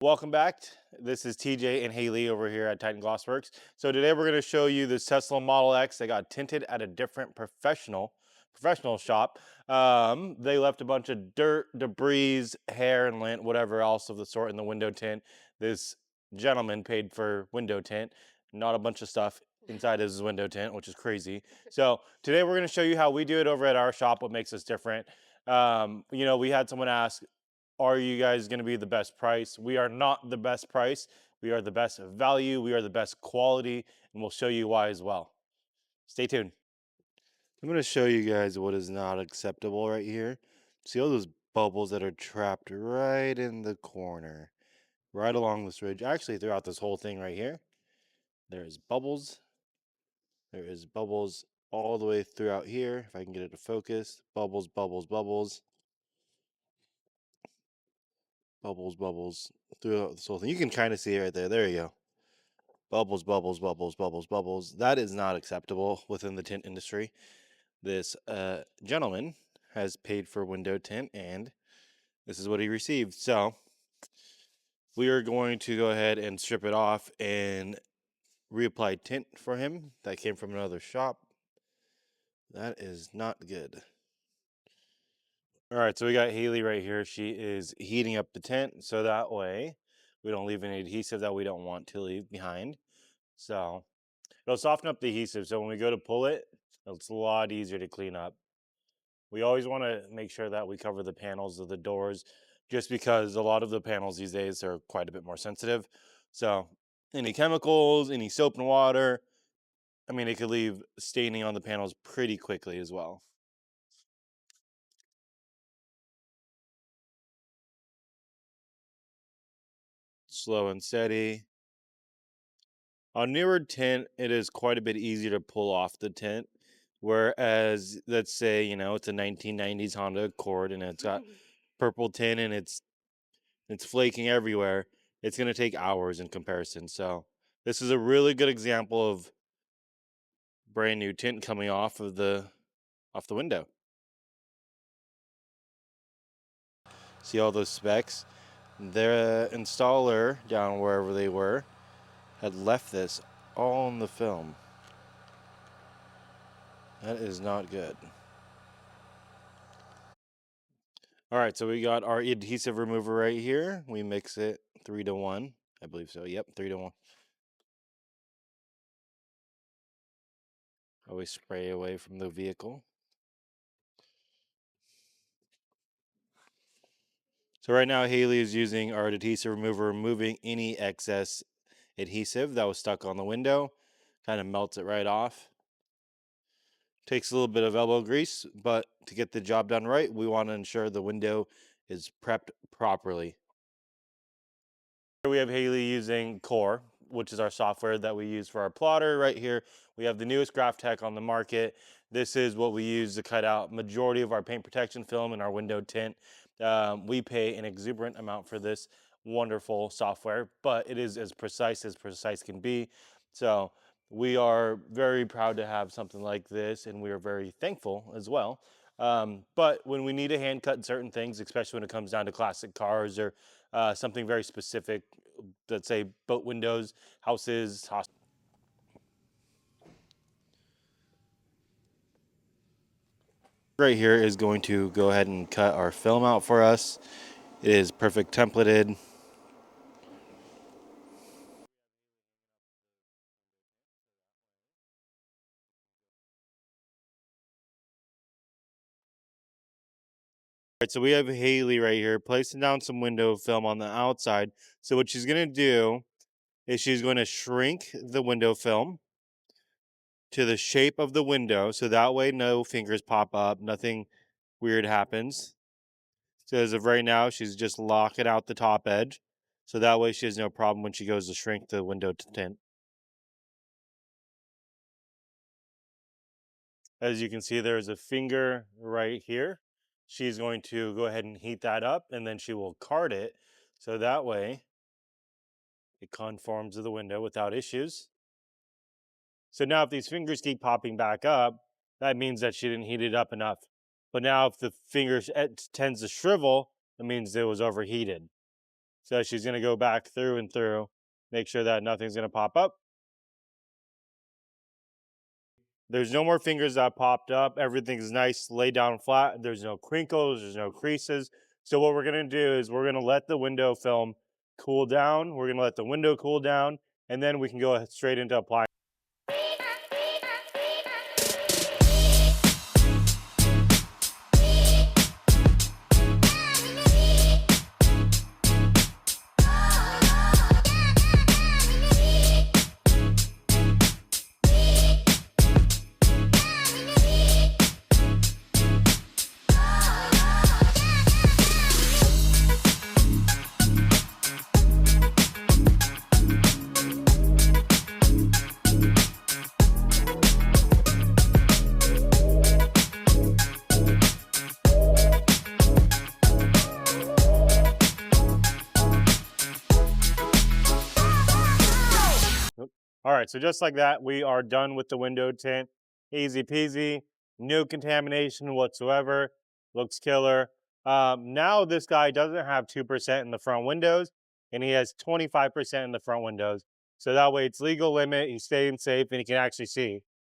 Welcome back. This is TJ and Haley over here at Titan Glossworks. So today we're going to show you this Tesla Model X that got tinted at a different professional shop. They left a bunch of dirt, debris, hair, and lint, whatever else of the sort in the window tint. This gentleman paid for window tint, not a bunch of stuff inside his window tint, which is crazy. So today we're going to show you how we do it over at our shop, what makes us different. We had someone ask, are you guys going to be the best price? We are not the best price. We are the best value. We are the best quality, and we'll show you why as well. Stay tuned. I'm going to show you guys what is not acceptable right here. See all those bubbles that are trapped right in the corner, right along this ridge. Actually, throughout this whole thing right here, there is bubbles. There is bubbles all the way throughout here. If I can get it to focus, bubbles, bubbles, bubbles. Bubbles throughout this whole thing. You can kind of see it right there. There you go. Bubbles, bubbles, bubbles, bubbles, bubbles. That is not acceptable within the tint industry. This gentleman has paid for window tint, and this is what he received. So we are going to go ahead and strip it off and reapply tint for him. That came from another shop. That is not good. All right, so we got Haley right here. She is heating up the tint so that way we don't leave any adhesive that we don't want to leave behind. So it'll soften up the adhesive. So when we go to pull it, it's a lot easier to clean up. We always want to make sure that we cover the panels of the doors just because a lot of the panels these days are quite a bit more sensitive. So any chemicals, any soap and water, it could leave staining on the panels pretty quickly as well. Slow and steady. On newer tint, it is quite a bit easier to pull off the tint. Whereas, let's say, it's a 1990s Honda Accord and it's got purple tint and it's flaking everywhere. It's going to take hours in comparison. So this is a really good example of brand new tint coming off the window. See all those specks? Their installer down wherever they were had left this all in the film. That is not good. All right, so we got our adhesive remover right here. We mix it 3-to-1. I believe so. Yep, 3-to-1. Always spray away from the vehicle. So right now Haley is using our adhesive remover, removing any excess adhesive that was stuck on the window. Kind of melts it right off. Takes a little bit of elbow grease, but to get the job done right, we want to ensure the window is prepped properly. Here we have Haley using Core, which is our software that we use for our plotter. Right here, we have the newest graph tech on the market. This is what we use to cut out majority of our paint protection film and our window tint. We pay an exuberant amount for this wonderful software, but it is as precise can be. So we are very proud to have something like this, and we are very thankful as well. But when we need to hand cut certain things, especially when it comes down to classic cars or something very specific, let's say boat windows, houses, right here is going to go ahead and cut our film out for us. It is perfect templated. All right, so we have Haley right here placing down some window film on the outside. So what she's going to do is she's going to shrink the window film to the shape of the window. So that way no fingers pop up, nothing weird happens. So as of right now, she's just locking out the top edge. So that way she has no problem when she goes to shrink the window to tint. As you can see, there is a finger right here. She's going to go ahead and heat that up, and then she will card it. So that way it conforms to the window without issues. So now if these fingers keep popping back up, that means that she didn't heat it up enough. But now if the fingers tends to shrivel, it means it was overheated. So she's going to go back through and through, make sure that nothing's going to pop up. There's no more fingers that popped up. Everything's nice, laid down flat. There's no crinkles, there's no creases. So what we're gonna do is we're gonna let the window film cool down. We're gonna let the window cool down, and then we can go straight into applying. All right, so just like that, we are done with the window tint. Easy peasy, no contamination whatsoever. Looks killer. Now this guy doesn't have 2% in the front windows, and he has 25% in the front windows. So that way it's legal limit, he's staying safe, and he can actually see.